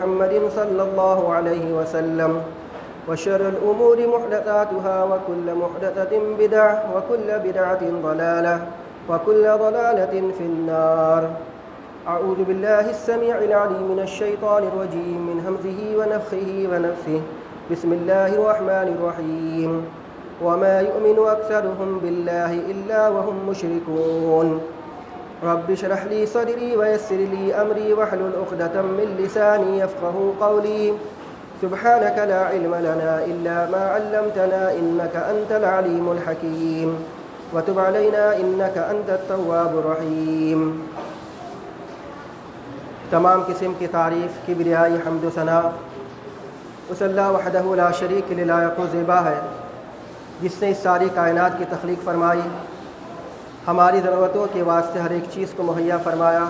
محمد صلى الله عليه وسلم وشر الأمور محدثاتها وكل محدثة بدعة وكل بدعة ضلالة وكل ضلالة في النار. أعوذ بالله السميع العليم من الشيطان الرجيم من همزه ونفخه ونفثه. بسم الله الرحمن الرحيم. وما يؤمن أكثرهم بالله إلا وهم مشركون. رب اشرح لي صدري ويسر لي أمري واحلل عقدة من لساني يفقهوا قولي. سبحانك لا علم لنا إلا ما علمتنا إنك أنت العليم الحكيم وتب علينا إنك أنت التواب الرحيم. تمام قسم کی تعریف، کبریائی، حمد و ثنا اس اللہ وحدہ لا شریک کے لائق و زیبا ہے جس نے اس ساری کائنات کی تخلیق فرمائی، ہماری ضرورتوں کے واسطے ہر ایک چیز کو مہیا فرمایا،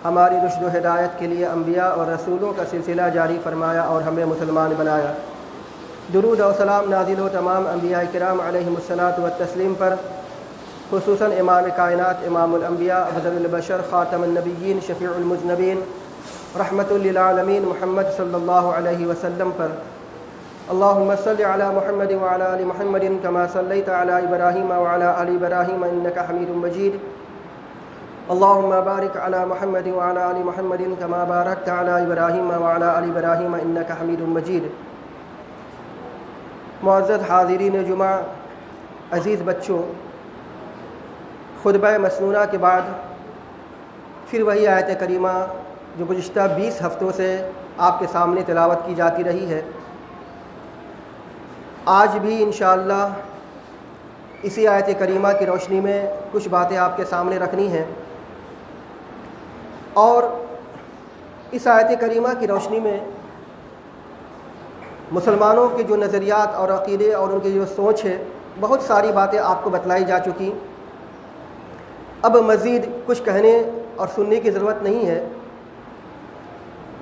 ہماری رشد و ہدایت کے لیے انبیاء اور رسولوں کا سلسلہ جاری فرمایا اور ہمیں مسلمان بنایا. درود و سلام نازل ہو تمام انبیاء کرام علیہم الصلاۃ والتسلیم پر، خصوصاً امام کائنات، امام الانبیاء، افضل البشر، خاتم النبیین، شفیع المذنبین، رحمت للعالمین محمد صلی اللہ علیہ وسلم پر. اللهم صل على محمد وعلى آل محمد كما صليت على إبراهيم وعلى آل إبراهيم إنك حميد مجيد. اللهم بارك على محمد وعلى آل محمد كما باركت على إبراهيم وعلى آل إبراهيم إنك حميد مجيد. معزز حاضرین جمعہ، عزیز بچوں، خطبہ مسنونہ کے بعد پھر وہی آیت کریمہ جو گزشتہ 20 ہفتوں سے آپ کے سامنے تلاوت کی جاتی رہی ہے، آج بھی انشاءاللہ اسی آیت کریمہ کی روشنی میں کچھ باتیں آپ کے سامنے رکھنی ہیں، اور اس آیت کریمہ کی روشنی میں مسلمانوں کے جو نظریات اور عقیدے اور ان کی جو سوچ ہے، بہت ساری باتیں آپ کو بتلائی جا چکی. اب مزید کچھ کہنے اور سننے کی ضرورت نہیں ہے.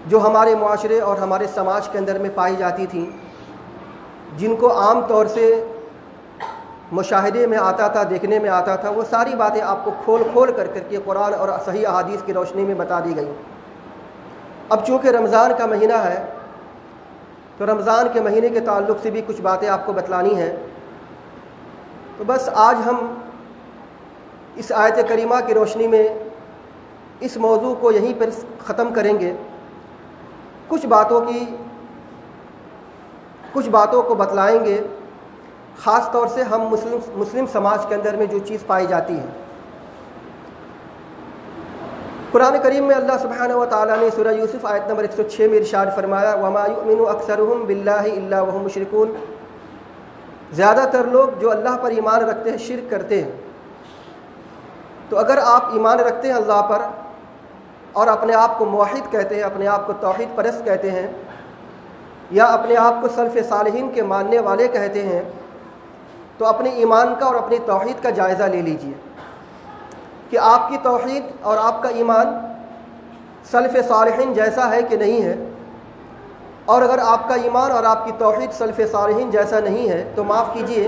جو ہمارے معاشرے اور ہمارے سماج کے اندر میں پائی جاتی تھیں، جن کو عام طور سے مشاہدے میں آتا تھا، دیکھنے میں آتا تھا، وہ ساری باتیں آپ کو کھول کر کے قرآن اور صحیح احادیث کی روشنی میں بتا دی گئی. اب چونکہ رمضان کا مہینہ ہے تو رمضان کے مہینے کے تعلق سے بھی کچھ باتیں آپ کو بتلانی ہیں. تو بس آج ہم اس آیت کریمہ کی روشنی میں اس موضوع کو یہیں پر ختم کریں گے. کچھ باتوں کو بتلائیں گے، خاص طور سے ہم مسلم سماج کے اندر میں جو چیز پائی جاتی ہے. قرآن کریم میں اللہ سبحانہ و تعالیٰ نے سورہ یوسف آیت نمبر 106 میں ارشاد فرمایا، وَمَا يُؤْمِنُ أَكْثَرُهُمْ بِاللَّهِ إِلَّا وَهُمْ مُشْرِكُونَ. زیادہ تر لوگ جو اللہ پر ایمان رکھتے ہیں شرک کرتے ہیں. تو اگر آپ ایمان رکھتے ہیں اللہ پر اور اپنے آپ کو موحد کہتے ہیں، اپنے آپ کو توحید پرست کہتے ہیں، یا اپنے آپ کو سلف صالحین کے ماننے والے کہتے ہیں، تو اپنے ایمان کا اور اپنی توحید کا جائزہ لے لیجئے کہ آپ کی توحید اور آپ کا ایمان سلف صالحین جیسا ہے کہ نہیں ہے. اور اگر آپ کا ایمان اور آپ کی توحید سلف صالحین جیسا نہیں ہے تو معاف کیجئے،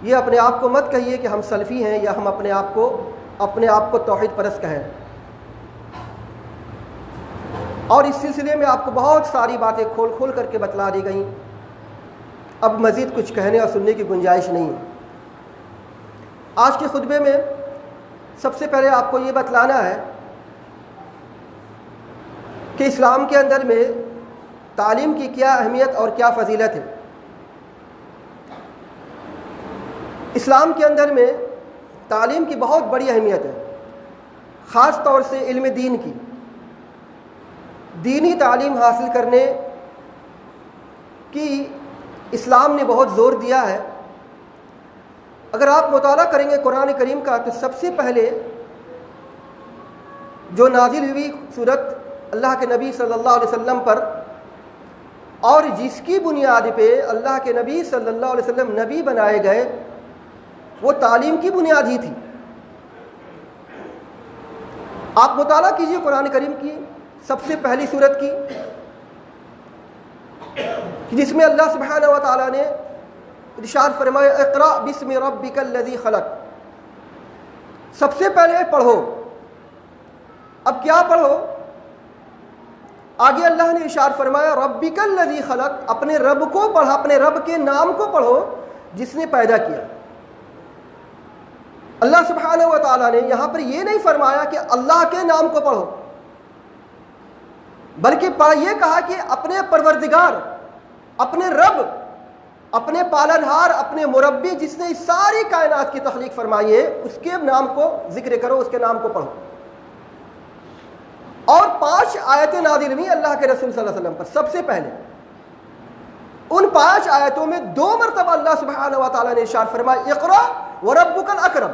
یہ اپنے آپ کو مت کہیے کہ ہم سلفی ہیں یا ہم اپنے آپ کو توحید پرست کہیں. اور اس سلسلے میں آپ کو بہت ساری باتیں کھول کر کے بتلا دی گئیں. اب مزید کچھ کہنے اور سننے کی گنجائش نہیں ہے. آج کے خطبے میں سب سے پہلے آپ کو یہ بتلانا ہے کہ اسلام کے اندر میں تعلیم کی کیا اہمیت اور کیا فضیلت ہے. اسلام کے اندر میں تعلیم کی بہت بڑی اہمیت ہے، خاص طور سے علم دین کی. دینی تعلیم حاصل کرنے کی اسلام نے بہت زور دیا ہے. اگر آپ مطالعہ کریں گے قرآن کریم کا تو سب سے پہلے جو نازل ہوئی صورت اللہ کے نبی صلی اللہ علیہ وسلم پر، اور جس کی بنیاد پہ اللہ کے نبی صلی اللہ علیہ وسلم نبی بنائے گئے، وہ تعلیم کی بنیاد ہی تھی. آپ مطالعہ کیجئے قرآن کریم کی سب سے پہلی صورت کی، جس میں اللہ سبحانہ و تعالیٰ نے ارشاد فرمایا اقرأ بسم ربک الذی خلق. سب سے پہلے پڑھو. اب کیا پڑھو؟ آگے اللہ نے ارشاد فرمایا ربک الذی خلق، اپنے رب کو پڑھا، اپنے رب کے نام کو پڑھو جس نے پیدا کیا۔ اللہ سبحانہ و تعالیٰ نے یہاں پر یہ نہیں فرمایا کہ اللہ کے نام کو پڑھو، بلکہ یہ کہا کہ اپنے پروردگار، اپنے رب، اپنے پالنہار، اپنے مربی جس نے اس ساری کائنات کی تخلیق فرمائی ہے، اس کے نام کو ذکر کرو، اس کے نام کو پڑھو۔ اور 5 آیتیں نازل ہوئی اللہ کے رسول صلی اللہ علیہ وسلم پر سب سے پہلے۔ ان 5 آیتوں میں 2 مرتبہ اللہ سبحانہ و تعالیٰ نے ارشاد فرمایا اقرا وربک الاکرم،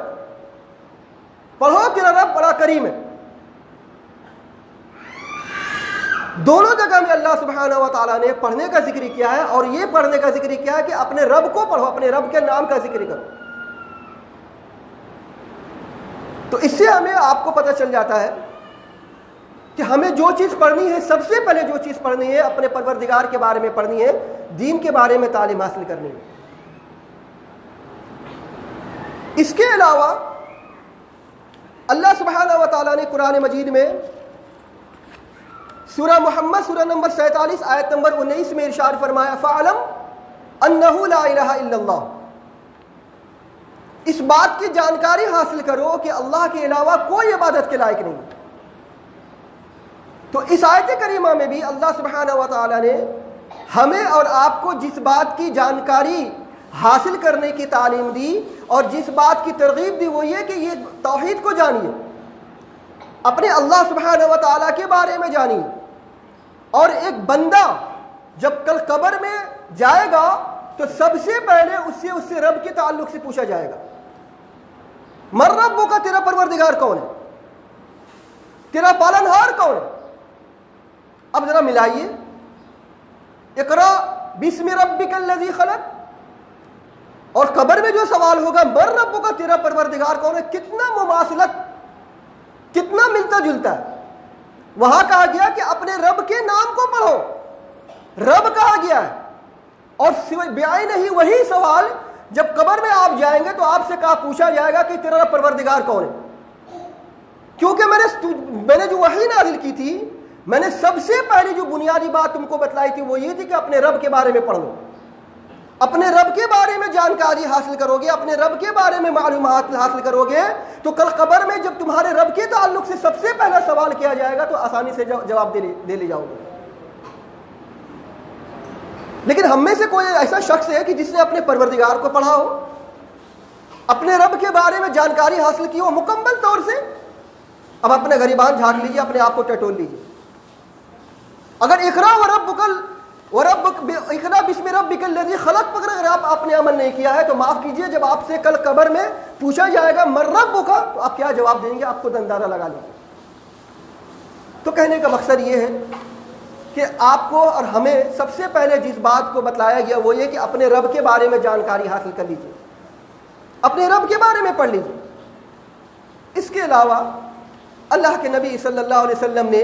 پڑھو تیرا رب بڑا کریم ہے۔ دونوں جگہ میں اللہ سبحانہ و تعالیٰ نے پڑھنے کا ذکر کیا ہے، اور یہ پڑھنے کا ذکر کیا ہے کہ اپنے رب کو پڑھو، اپنے رب کے نام کا ذکر کرو۔ تو اس سے ہمیں آپ کو پتہ چل جاتا ہے کہ ہمیں جو چیز پڑھنی ہے، سب سے پہلے جو چیز پڑھنی ہے اپنے پروردگار کے بارے میں پڑھنی ہے، دین کے بارے میں تعلیم حاصل کرنی ہے۔ اس کے علاوہ اللہ سبحانہ و تعالیٰ نے قرآن مجید میں سورہ محمد سورہ نمبر 47 آیت نمبر 19 میں ارشاد فرمایا فَاعْلَمْ أَنَّهُ لَا إِلَهَ إِلَّا اللَّهُ، اس بات کی جانکاری حاصل کرو کہ اللہ کے علاوہ کوئی عبادت کے لائق نہیں۔ تو اس آیت کریمہ میں بھی اللہ سبحانہ و تعالیٰ نے ہمیں اور آپ کو جس بات کی جانکاری حاصل کرنے کی تعلیم دی اور جس بات کی ترغیب دی وہ یہ کہ یہ توحید کو جانیے، اپنے اللہ سبحانہ و تعالیٰ کے بارے میں جانیے۔ اور ایک بندہ جب کل قبر میں جائے گا تو سب سے پہلے اس سے رب کے تعلق سے پوچھا جائے گا، من ربک کا، تیرا پروردگار کون ہے، تیرا پالنہار کون ہے۔ اب ذرا ملائیے، اقرا بسم ربک الذی خلق، اور قبر میں جو سوال ہوگا من ربک کا، تیرا پروردگار کون ہے، کتنا مماثلت، کتنا ملتا جلتا ہے۔ وہاں کہا گیا کہ اپنے رب کے نام کو پڑھو، رب کہا گیا ہے، اور بیائی نہیں وہی سوال جب قبر میں آپ جائیں گے تو آپ سے کہا پوچھا جائے گا کہ تیرا پروردگار کون ہے، کیونکہ میں نے جو وحی نازل کی تھی، میں نے سب سے پہلی جو بنیادی بات تم کو بتلائی تھی وہ یہ تھی کہ اپنے رب کے بارے میں پڑھ لو، اپنے رب کے بارے میں جانکاری حاصل کرو گے، اپنے رب کے بارے میں معلومات حاصل کرو گے تو کل قبر میں جب تمہارے رب کے تعلق سے سب سے پہلا سوال کیا جائے گا تو آسانی سے جواب دے لے جاؤ گے۔ لیکن ہم میں سے کوئی ایسا شخص ہے کہ جس نے اپنے پروردگار کو پڑھا ہو، اپنے رب کے بارے میں جانکاری حاصل کی ہو مکمل طور سے؟ اب اپنے غریبان جھانک لیجیے، اپنے آپ کو ٹٹول لیجیے۔ اگر اقرا بسم ربک الذی خلق پر اگر آپ نے عمل نہیں کیا ہے تو معاف کیجئے، جب آپ سے کل قبر میں پوچھا جائے گا من ربک تو آپ کیا جواب دیں گے، آپ خود اندازہ لگا لیں۔ تو کہنے کا مقصد یہ ہے کہ آپ کو اور ہمیں سب سے پہلے جس بات کو بتلایا گیا وہ یہ کہ اپنے رب کے بارے میں جانکاری حاصل کر لیجیے، اپنے رب کے بارے میں پڑھ لیجیے۔ اس کے علاوہ اللہ کے نبی صلی اللہ علیہ وسلم نے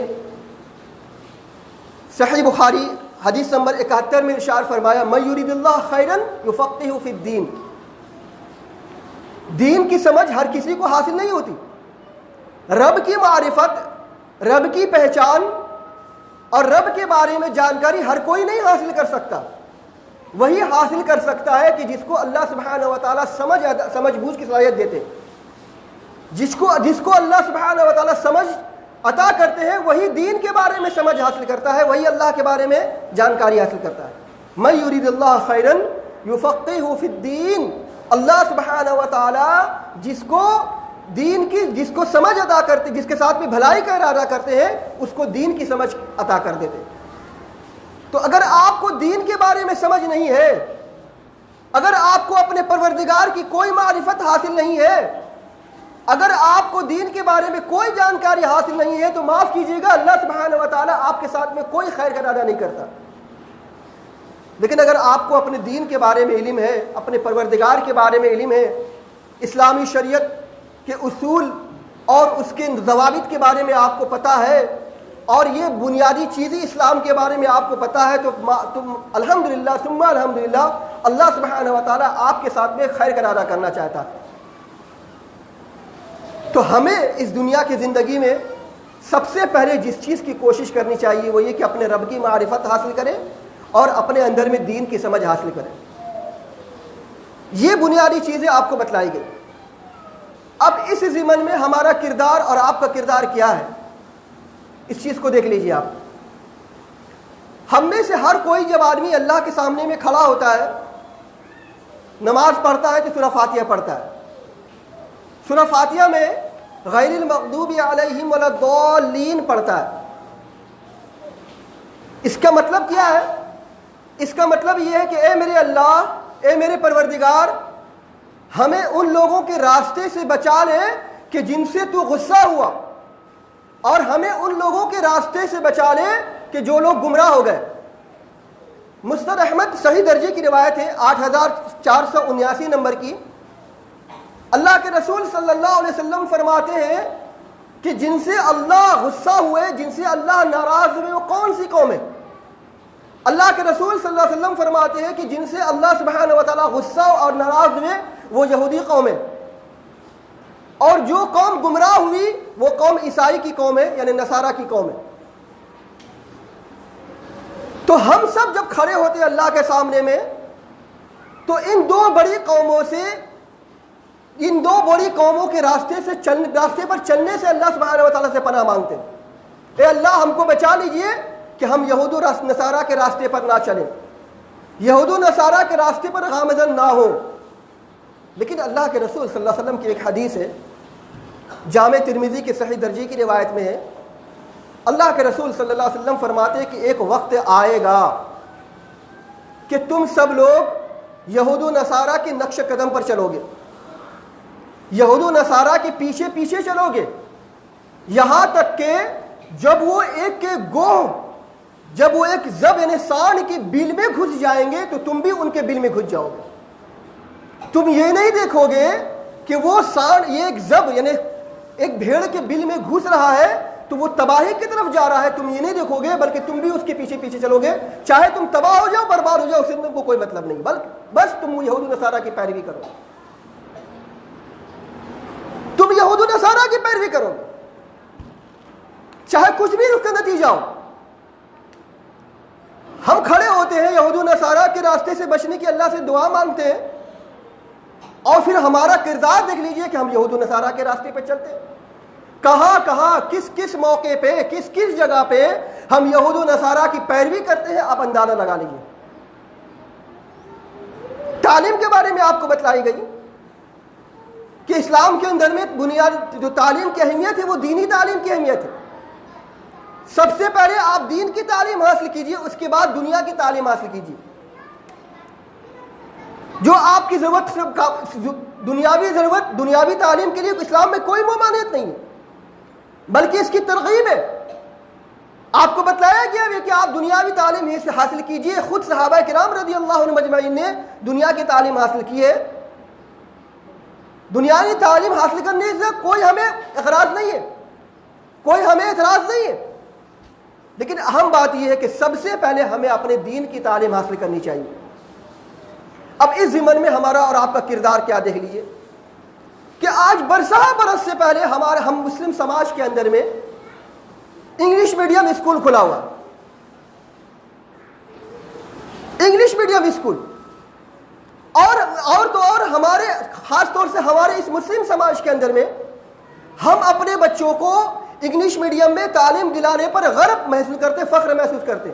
صحیح بخاری حدیث نمبر 71 میں ارشاد فرمایا من یرید اللہ خیرا یفقہہ فی الدین، دین کی سمجھ ہر کسی کو حاصل نہیں ہوتی، رب کی معرفت، رب کی پہچان اور رب کے بارے میں جانکاری ہر کوئی نہیں حاصل کر سکتا، وہی حاصل کر سکتا ہے کہ جس کو اللہ سبحانہ و تعالیٰ سمجھ بوجھ کی صلاحیت دیتے، جس کو اللہ سبحانہ و تعالیٰ سمجھ عطا کرتے ہیں وہی دین کے بارے میں سمجھ حاصل کرتا ہے، وہی اللہ کے بارے میں جانکاری حاصل کرتا ہے۔ من یرید اللہ خیرا یفقہہ فی الدین، اللہ سبحانہ و تعالی جس کو سمجھ عطا کرتے، جس کے ساتھ میں بھلائی کا ارادہ کرتے ہیں اس کو دین کی سمجھ عطا کر دیتے۔ تو اگر آپ کو دین کے بارے میں سمجھ نہیں ہے، اگر آپ کو اپنے پروردگار کی کوئی معرفت حاصل نہیں ہے، اگر آپ کو دین کے بارے میں کوئی جانکاری حاصل نہیں ہے تو معاف کیجیے گا، اللہ سبحانہ و تعالیٰ آپ کے ساتھ میں کوئی خیر کا ارادہ نہیں کرتا۔ لیکن اگر آپ کو اپنے دین کے بارے میں علم ہے، اپنے پروردگار کے بارے میں علم ہے، اسلامی شریعت کے اصول اور اس کے ضوابط کے بارے میں آپ کو پتہ ہے، اور یہ بنیادی چیزیں اسلام کے بارے میں آپ کو پتہ ہے، تو تم الحمدللہ ثم الحمدللہ اللہ سبحانہ و تعالیٰ آپ کے ساتھ میں خیر کا ارادہ کرنا چاہتا ہے۔ تو ہمیں اس دنیا کی زندگی میں سب سے پہلے جس چیز کی کوشش کرنی چاہیے وہ یہ کہ اپنے رب کی معرفت حاصل کریں اور اپنے اندر میں دین کی سمجھ حاصل کریں. یہ بنیادی چیزیں آپ کو بتلائی گئی. اب اس ضمن میں ہمارا کردار اور آپ کا کردار کیا ہے، اس چیز کو دیکھ لیجیے. آپ ہم میں سے ہر کوئی جب آدمی اللہ کے سامنے میں کھڑا ہوتا ہے، نماز پڑھتا ہے تو سورہ فاتحہ پڑھتا ہے. سورہ فاتحہ میں غیر المغضوب علیہم ولا الضالین پڑھتا ہے. اس کا مطلب کیا ہے؟ اس کا مطلب یہ ہے کہ اے میرے اللہ، اے میرے پروردگار، ہمیں ان لوگوں کے راستے سے بچا لے کہ جن سے تو غصہ ہوا، اور ہمیں ان لوگوں کے راستے سے بچا لے کہ جو لوگ گمراہ ہو گئے. مسند احمد صحیح درجے کی روایت ہے 8479 نمبر کی. اللہ کے رسول صلی اللہ علیہ وسلم فرماتے ہیں کہ جن سے اللہ غصہ ہوئے، جن سے اللہ ناراض ہوئے، وہ کون سی قوم ہے؟ اللہ کے رسول صلی اللہ علیہ وسلم فرماتے ہیں کہ جن سے اللہ سبحانہ و تعالیٰ غصہ اور ناراض ہوئے وہ یہودی قوم ہے، اور جو قوم گمراہ ہوئی وہ قوم عیسائی کی قوم ہے، یعنی نصارہ کی قوم ہے. تو ہم سب جب کھڑے ہوتے ہیں اللہ کے سامنے میں تو ان دو بڑی قوموں سے، ان دو بڑی قوموں کے راستے پر چلنے سے اللہ سبحانہ و تعالیٰ سے پناہ مانگتے ہیں. اے اللہ ہم کو بچا لیجئے کہ ہم یہود و نصارہ کے راستے پر نہ چلیں، یہود و نصارہ کے راستے پر گامزن نہ ہو. لیکن اللہ کے رسول صلی اللہ علیہ وسلم کی ایک حدیث ہے، جامع ترمذی کے صحیح درجے کی روایت میں ہے. اللہ کے رسول صلی اللہ علیہ وسلم فرماتے ہیں کہ ایک وقت آئے گا کہ تم سب لوگ یہود و نصارہ کے نقش قدم پر چلو گے، یہود و نصارہ کے پیچھے پیچھے چلو گے، یہاں تک کہ جب وہ ایک زب یعنی سانڈ کے بل میں گھس جائیں گے تو تم بھی ان کے بل میں گھس جاؤ گے. تم یہ نہیں دیکھو گے کہ وہ سانڈ، یہ ایک زب یعنی ایک بھیڑ کے بل میں گھس رہا ہے تو وہ تباہی کی طرف جا رہا ہے، تم یہ نہیں دیکھو گے، بلکہ تم بھی اس کے پیچھے پیچھے چلو گے. چاہے تم تباہ ہو جاؤ، برباد ہو جاؤ، اس سے کو کوئی مطلب نہیں، بلکہ بس تم یہود و نصارہ کی پیروی کرو، تم یہود و نصارہ کی پیروی کرو، چاہے کچھ بھی اس کا نتیجہ ہو. ہم کھڑے ہوتے ہیں یہود و نصارہ کے راستے سے بچنے کی، اللہ سے دعا مانگتے ہیں، اور پھر ہمارا کردار دیکھ لیجئے کہ ہم یہود و نصارہ کے راستے پہ چلتے ہیں. کہاں کہاں کس کس موقع پہ کس کس جگہ پہ ہم یہود و نصارہ کی پیروی کرتے ہیں، آپ اندازہ لگا لیجئے. تعلیم کے بارے میں آپ کو بتلائی گئی کہ اسلام کے اندر میں بنیادی جو تعلیم کی اہمیت ہے وہ دینی تعلیم کی اہمیت ہے. سب سے پہلے آپ دین کی تعلیم حاصل کیجئے، اس کے بعد دنیا کی تعلیم حاصل کیجئے. جو آپ کی ضرورت دنیاوی تعلیم کے لیے اسلام میں کوئی ممانعت نہیں ہے، بلکہ اس کی ترغیب ہے. آپ کو بتلایا گیا ہے کہ آپ دنیاوی تعلیم حاصل کیجئے. خود صحابہ کرام رضی اللہ عنہ مجمعین نے دنیا کی تعلیم حاصل کی ہے. دنیاوی تعلیم حاصل کرنے سے کوئی ہمیں اعتراض نہیں ہے، لیکن اہم بات یہ ہے کہ سب سے پہلے ہمیں اپنے دین کی تعلیم حاصل کرنی چاہیے. اب اس ضمن میں ہمارا اور آپ کا کردار کیا دیکھ لیجئے کہ آج برس سے پہلے ہم مسلم سماج کے اندر میں انگلش میڈیم اسکول کھلا ہوا، انگلش میڈیم اسکول، اور ہمارے خاص طور سے ہمارے اس مسلم سماج کے اندر میں ہم اپنے بچوں کو انگلش میڈیم میں تعلیم دلانے پر غرب محسوس کرتے، فخر محسوس کرتے.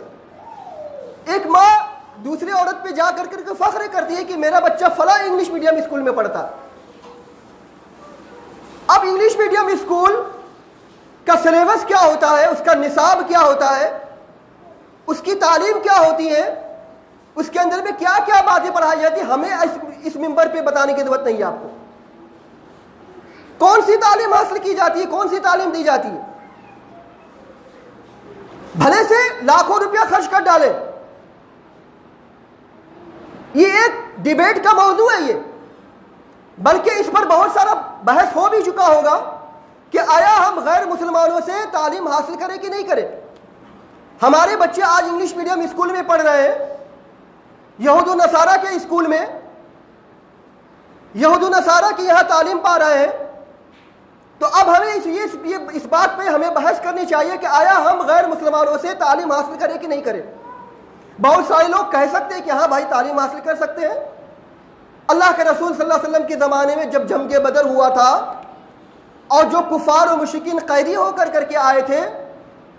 ایک ماں دوسری عورت پہ جا کر کے فخر کرتی ہے کہ میرا بچہ فلاں انگلش میڈیم اسکول میں پڑھتا. اب انگلش میڈیم اسکول کا سلیبس کیا ہوتا ہے، اس کا نصاب کیا ہوتا ہے، اس کی تعلیم کیا ہوتی ہے، اس کے اندر میں کیا کیا باتیں پڑھائی جاتی ہیں، ہمیں اس منبر پہ بتانے کی ضرورت نہیں ہے. آپ کو کون سی تعلیم حاصل کی جاتی ہے، کون سی تعلیم دی جاتی ہے. بھلے سے لاکھوں روپیہ خرچ کر ڈالیں، یہ ایک ڈیبیٹ کا موضوع ہے، یہ بلکہ اس پر بہت سارا بحث ہو بھی چکا ہوگا کہ آیا ہم غیر مسلمانوں سے تعلیم حاصل کریں کہ نہیں کریں. ہمارے بچے آج انگلش میڈیم اسکول میں پڑھ رہے ہیں، یہود و نصارہ کے اسکول میں، یہود و نصارہ کی یہاں تعلیم پا رہے ہیں. تو اب ہمیں اس بات پہ ہمیں بحث کرنی چاہیے کہ آیا ہم غیر مسلمانوں سے تعلیم حاصل کریں کہ نہیں کریں؟ بہت سارے لوگ کہہ سکتے ہیں کہ ہاں بھائی تعلیم حاصل کر سکتے ہیں۔ اللہ کے رسول صلی اللہ علیہ وسلم کے زمانے میں جب جنگ بدر ہوا تھا اور جو کفار و مشرکین قیدی ہو کر کے آئے تھے،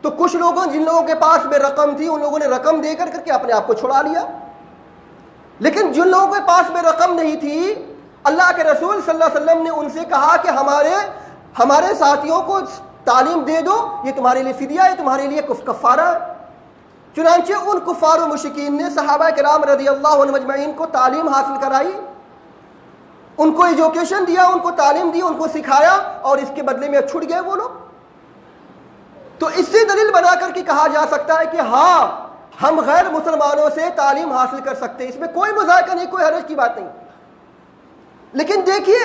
تو کچھ لوگوں جن لوگوں کے پاس میں رقم تھی ان لوگوں نے رقم دے کر کے اپنے آپ کو چھڑا لیا، لیکن جن لوگوں کے پاس میں رقم نہیں تھی اللہ کے رسول صلی اللہ علیہ وسلم نے ان سے کہا کہ ہمارے ساتھیوں کو تعلیم دے دو، یہ تمہارے لیے فدیہ ہے، تمہارے لیے کفارہ ہے۔ چنانچہ ان کفار و مشرکین نے صحابہ کرام رضی اللہ عنہم اجمعین کو تعلیم حاصل کرائی، ان کو ایجوکیشن دیا، ان کو تعلیم دی، ان کو سکھایا، اور اس کے بدلے میں چھٹ گئے وہ لوگ۔ تو اس سے دلیل بنا کر کے کہا جا سکتا ہے کہ ہاں ہم غیر مسلمانوں سے تعلیم حاصل کر سکتے ہیں، اس میں کوئی مذاکرہ نہیں، کوئی حرج کی بات نہیں۔ لیکن دیکھیے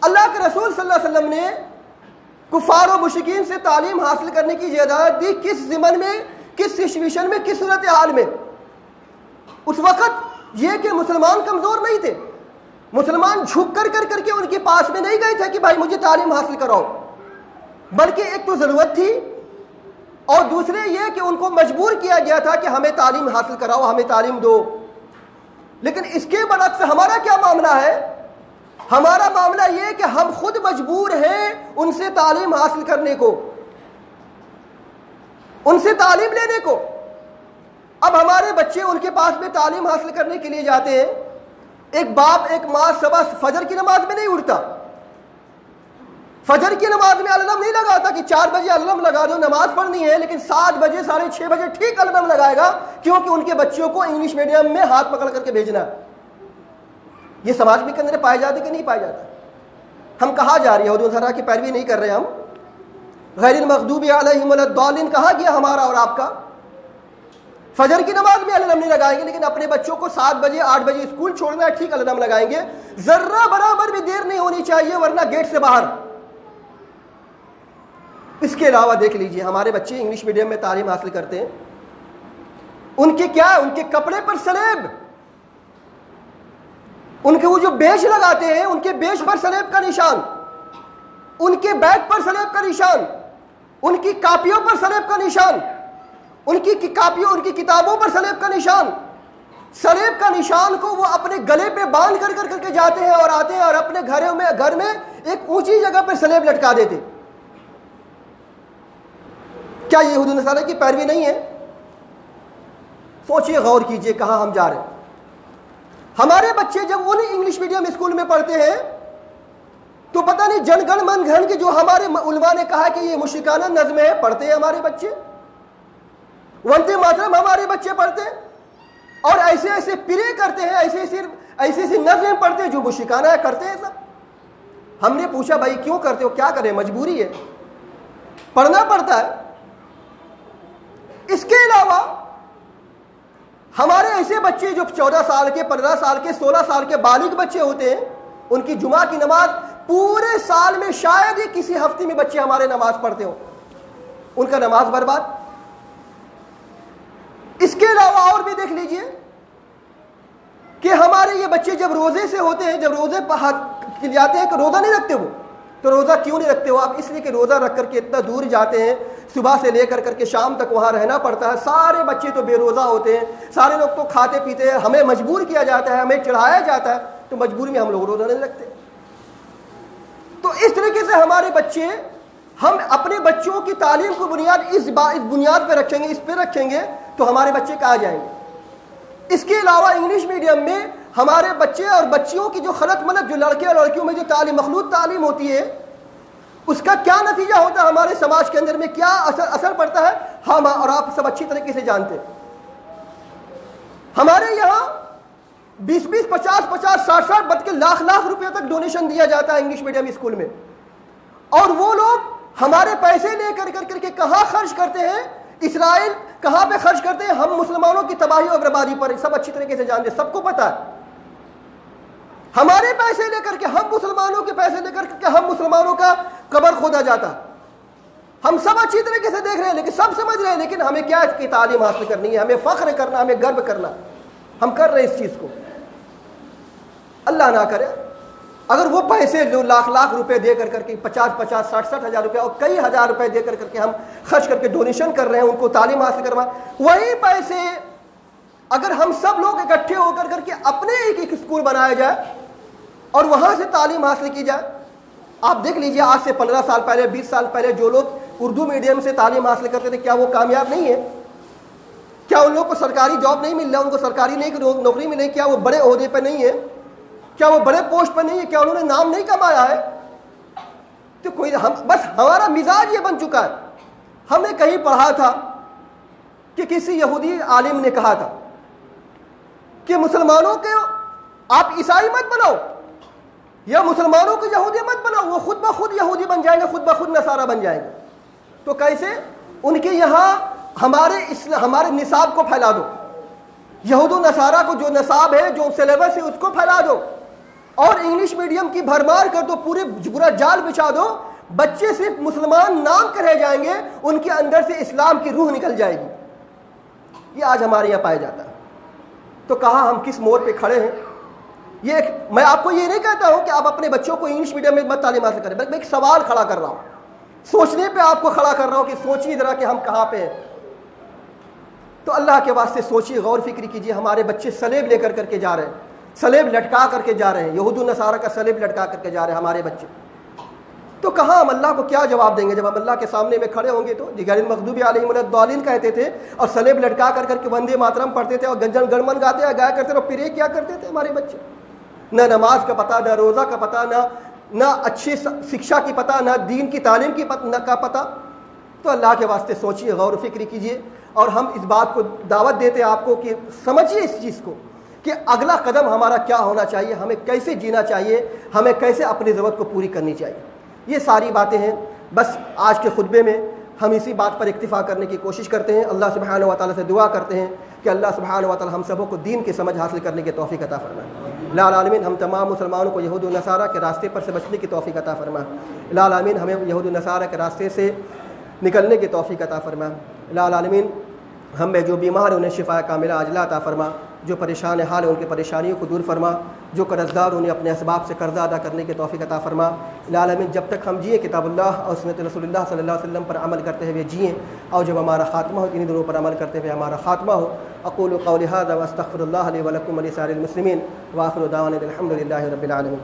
اللہ کے رسول صلی اللہ علیہ وسلم نے کفار و مشرکین سے تعلیم حاصل کرنے کی اجازت دی، کس زمن میں، کس سچویشن میں، کس صورتحال میں؟ اس وقت یہ کہ مسلمان کمزور نہیں تھے، مسلمان جھک کر کے ان کے پاس میں نہیں گئے تھے کہ بھائی مجھے تعلیم حاصل کراؤ، بلکہ ایک تو ضرورت تھی اور دوسرے یہ کہ ان کو مجبور کیا گیا تھا کہ ہمیں تعلیم حاصل کراؤ، ہمیں تعلیم دو۔ لیکن اس کے برعکس ہمارا کیا معاملہ ہے؟ ہمارا معاملہ یہ کہ ہم خود مجبور ہیں ان سے تعلیم حاصل کرنے کو، ان سے تعلیم لینے کو۔ اب ہمارے بچے ان کے پاس میں تعلیم حاصل کرنے کے لیے جاتے ہیں، ایک باپ ایک ماں صبح فجر کی نماز میں نہیں اٹھتا، فجر کی نماز میں الارم نہیں لگاتا کہ 4 بجے الارم لگا دو نماز پڑھنی ہے، لیکن 7 بجے 6:30 بجے ٹھیک الارم لگائے گا، کیونکہ ان کے بچوں کو انگلش میڈیم میں ہاتھ پکڑ کر کے بھیجنا ہے۔ یہ سماج میں کے اندر پائے جاتے کہ نہیں پائے جاتا؟ ہم کہاں جا رہے ہیں؟ یہود نصارہ کی پیروی نہیں کر رہے ہم، غیر المغضوب علیہم ولا الضالین کہا گیا ہمارا اور آپ کا۔ فجر کی نماز میں الارم نہیں لگائیں گے، لیکن اپنے بچوں کو 7 بجے 8 بجے اسکول چھوڑنا ہے، ٹھیک الارم لگائیں گے، ذرہ برابر بھی دیر نہیں ہونی چاہیے ورنہ گیٹ سے باہر۔ اس کے علاوہ دیکھ لیجئے ہمارے بچے انگلش میڈیم میں تعلیم حاصل کرتے ہیں، ان کے کیا ہے؟ ان کے کپڑے پر سلیب، ان کے وہ جو بیج لگاتے ہیں ان کے بیج پر سلیب کا نشان، ان کے بیگ پر سلیب کا نشان، ان کی کاپیوں پر سلیب کا نشان، ان کی کاپیوں ان کی کتابوں پر سلیب کا نشان۔ سلیب کا نشان کو وہ اپنے گلے پہ باندھ کر کے جاتے ہیں اور آتے ہیں اور اپنے گھر میں ایک اونچی جگہ پر سلیب لٹکا دیتے۔ کیا یہ یہود نصارہ کی پیروی نہیں ہے؟ سوچئے، غور کیجئے کہاں ہم جا رہے ہیں۔ ہمارے بچے جب ان انگلش میڈیم اسکول میں پڑھتے ہیں تو پتہ نہیں جن گن من گھن کی جو ہمارے علماء نے کہا کہ یہ مشرکانہ نظمیں ہیں، پڑھتے ہیں ہمارے بچے، وندے ماترم ہمارے بچے پڑھتے ہیں، اور ایسے پرے کرتے ہیں، ایسی نظمیں پڑھتے ہیں جو مشرکانہ ہے، کرتے ہیں سب۔ ہم نے پوچھا بھائی کیوں کرتے ہو؟ کیا کریں، مجبوری ہے، پڑھنا پڑتا ہے۔ اس کے علاوہ ہمارے ایسے بچے جو 14 سال کے، 15 سال کے، 16 سال کے بالغ بچے ہوتے ہیں، ان کی جمعہ کی نماز پورے سال میں شاید ہی کسی ہفتے میں بچے ہمارے نماز پڑھتے ہو، ان کا نماز برباد۔ اس کے علاوہ اور بھی دیکھ لیجئے کہ ہمارے یہ بچے جب روزے سے ہوتے ہیں، جب روزے جاتے ہیں کہ روزہ نہیں رکھتے وہ، تو روزہ کیوں نہیں رکھتے ہو آپ؟ اس لیے کہ روزہ رکھ کر کے اتنا دور جاتے ہیں، صبح سے لے کر کے شام تک وہاں رہنا پڑتا ہے، سارے بچے تو بے روزہ ہوتے ہیں، سارے لوگ تو کھاتے پیتے ہیں، ہمیں مجبور کیا جاتا ہے، ہمیں چڑھایا جاتا ہے، تو مجبوری میں ہم لوگ روزہ نہیں رکھتے۔ تو اس طریقے سے ہمارے بچے، ہم اپنے بچوں کی تعلیم کو بنیاد اس بنیاد پہ رکھیں گے، اس پہ رکھیں گے تو ہمارے بچے کہاں جائیں گے؟ اس کے علاوہ انگلش میڈیم میں ہمارے بچے اور بچیوں کی جو خلط ملط، جو لڑکے اور لڑکیوں میں جو تعلیم، مخلوط تعلیم ہوتی ہے، اس کا کیا نتیجہ ہوتا ہے ہمارے سماج کے اندر میں، کیا اثر پڑتا ہے، ہم اور آپ سب اچھی طریقے سے جانتے ہیں۔ ہمارے یہاں 20 50 60 بلکہ لاکھ روپے تک ڈونیشن دیا جاتا ہے انگلش میڈیم اسکول میں، اور وہ لوگ ہمارے پیسے لے کر کے کہاں خرچ کرتے ہیں؟ اسرائیل کہاں پہ خرچ کرتے ہیں؟ ہم مسلمانوں کی تباہی اور بربادی پر، سب اچھی طریقے سے جانتے ہیں، سب کو پتا ہے۔ ہمارے پیسے لے کر کے، ہم مسلمانوں کے پیسے لے کر کے ہم مسلمانوں کا قبر کھودا جاتا ہے، ہم سب اچھی طریقے سے دیکھ رہے ہیں، لیکن سب سمجھ رہے ہیں، لیکن ہمیں کیا اس کی تعلیم حاصل کرنی ہے، ہمیں فخر کرنا، ہمیں گرو کرنا، ہم کر رہے ہیں اس چیز کو۔ اللہ نہ کرے اگر وہ پیسے جو لاکھ لاکھ روپے دے کر کے 50-50 60 ہزار روپے اور کئی ہزار روپے دے کر کے ہم خرچ کر کے ڈونیشن کر رہے ہیں ان کو تعلیم حاصل کروا، وہی پیسے اگر ہم سب لوگ اکٹھے ہو کر کے اپنے ایک اسکول بنایا جائے اور وہاں سے تعلیم حاصل کی جائے. آپ دیکھ لیجئے آج سے 15 سال پہلے 20 سال پہلے جو لوگ اردو میڈیم سے تعلیم حاصل کرتے تھے کیا وہ کامیاب نہیں ہے؟ کیا ان لوگوں کو سرکاری جاب نہیں مل رہا، ان کو سرکاری نوکری ملے؟ کیا وہ بڑے عہدے پہ نہیں ہے؟ کیا وہ بڑے پوسٹ پر نہیں ہے؟ کیا انہوں نے نام نہیں کمایا ہے؟ تو کوئی بس ہمارا مزاج یہ بن چکا ہے. ہم نے کہیں پڑھا تھا کہ کسی یہودی عالم نے کہا تھا کہ مسلمانوں کے آپ عیسائی مت بناؤ یا مسلمانوں کو یہودی مت بناؤ، وہ خود بخود یہودی بن جائیں گے، خود بخود نصارہ بن جائیں گے. تو کیسے؟ ان کے یہاں ہمارے نصاب کو پھیلا دو، یہود و نصارہ کو جو نصاب ہے جو سلیبس ہے اس کو پھیلا دو اور انگلش میڈیم کی بھرمار کر دو، پورا جال بچھا دو، بچے صرف مسلمان نام کے رہ جائیں گے، ان کے اندر سے اسلام کی روح نکل جائے گی. یہ آج ہمارے یہاں پایا جاتا ہے. تو کہاں ہم کس موڑ پہ کھڑے ہیں؟ میں آپ کو یہ نہیں کہتا ہوں کہ آپ اپنے بچوں کو انگلش میڈیم میں مت تعلیم حاصل کریں، بلکہ میں ایک سوال کھڑا کر رہا ہوں، سوچنے پہ آپ کو کھڑا کر رہا ہوں کہ سوچیے ذرا کہ ہم کہاں پہ ہیں. تو اللہ کے واسطے سوچیے، غور فکر کیجیے. ہمارے بچے سلیب لے کر کے جا رہے ہیں، سلیب لٹکا کر کے جا رہے ہیں، یہود و نصارہ کا سلیب لٹکا کر کے جا رہے ہیں ہمارے بچے. تو کہاں ہم اللہ کو کیا جواب دیں گے جب ہم اللہ کے سامنے میں کھڑے ہوں گے؟ تو غیر المغضوب علیہم ولا الضالین کہتے تھے اور سلیب لٹکا کر کے وندے ماترم پڑھتے تھے اور گنجن گڑمن گاتے گایا کرتے تھے اور پھر کیا کرتے تھے ہمارے بچے؟ نہ نماز کا پتہ، نہ روزہ کا پتہ، نہ اچھی شکشا کی پتہ، نہ دین کی تعلیم کی کا پتہ. تو اللہ کے واسطے سوچیے، غور و فکر کیجیے. اور ہم اس بات کو دعوت دیتے ہیں آپ کو کہ سمجھیے اس چیز کو کہ اگلا قدم ہمارا کیا ہونا چاہیے، ہمیں کیسے جینا چاہیے، ہمیں کیسے اپنی ضرورت کو پوری کرنی چاہیے. یہ ساری باتیں ہیں. بس آج کے خطبے میں ہم اسی بات پر اکتفا کرنے کی کوشش کرتے ہیں. اللہ سبحانہ و تعالیٰ سے دعا کرتے ہیں کہ اللہ سبحانہ و تعالیٰ ہم سبوں کو دین کی سمجھ حاصل کرنے کی توفیق عطا فرمائے. لا العالمین ہم تمام مسلمانوں کو یہود و نصارہ کے راستے پر سے بچنے کی توفیق عطا فرمائے. لا العالمین ہمیں یہود و نصارہ کے راستے سے نکلنے کی توفیق عطا فرمائے. لا العالمین ہم میں جو بیمار ہیں انہیں شفا کاملہ عاجلہ عطا فرما، جو پریشان حال ہیں ان کی پریشانیوں کو دور فرما، جو قرض دار انہیں اپنے اسباب سے قرضہ ادا کرنے کی توفیق عطا فرما. لا العالمین جب تک ہم جئیں کتاب اللہ اور سنت رسول اللہ صلی اللہ علیہ وسلم پر عمل کرتے ہوئے جئیں، اور جب ہمارا خاتمہ ہو انہیں دونوں پر عمل کرتے ہوئے ہمارا خاتمہ ہو. اقول قولی ھذا واستغفر اللہ لی ولکم ولسائر المسلمین، وآخر دعوانا الحمد للہ رب العالمین.